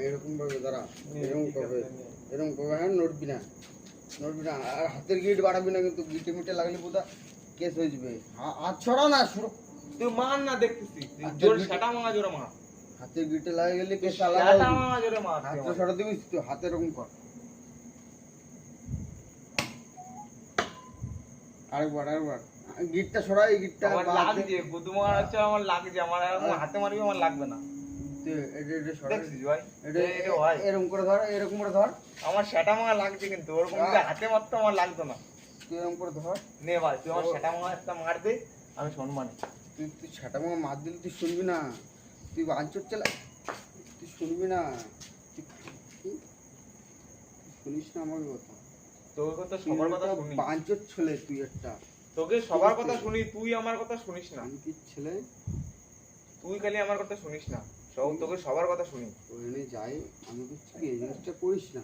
এরকম ভাবে দাঁড়া, এরকম করবে, এরকম করবে। হ্যাঁ, নড়বি না, নড়বি না। আর হাতের গিট বাড়াবি না, কিন্তু গিটে মিটে লাগলে বোধা কেস হয়ে যাবে। হাত ছড়া না, শুরু। তুই মার না, দেখতেছি জোর সেটা মারা জোরে মার। হাতের গিটে লাগে গেলে কেস সেটা আলাদা। মারা জোরে মার। হাতটা ছড়া দিবি, তুই হাতে এরকম কর। আরেকবার, আরেকবার। গিটটা ছড়াই, গিটটা আমার লাগছে, গুদু মারা হচ্ছে, আমার লাগছে। আমার হাতে মারবি, আমার লাগবে না। দেখছিস ভাই, এরকম করে ধর, এরকম করে ধর। আমার সেটা মারা লাগছে, কিন্তু ওরকম যদি হাতে মারতো আমার লাগতো না। তুই এরকম করে ধর। নে ভাই, তুই আমার সেটা মারা একটা মার দে, আমি সম্মানে। তুই ছাটা মামা মার দিলে তুই শুনবি না, তুই বাঞ্চর চালা, তুই শুনবি না, তুই শুনিস না আমার কথা। তোর কথা সবার কথা শুনি, বাঞ্চর ছেলে তুই একটা। তোকে সবার কথা শুনি, তুই আমার কথা শুনিস না। আমি কি ছেলে? তুই খালি আমার কথা শুনিস না, তোকে সবার কথা শুনি। ওখানে যাই, আমি বলছি কি এই জিনিসটা করিস না।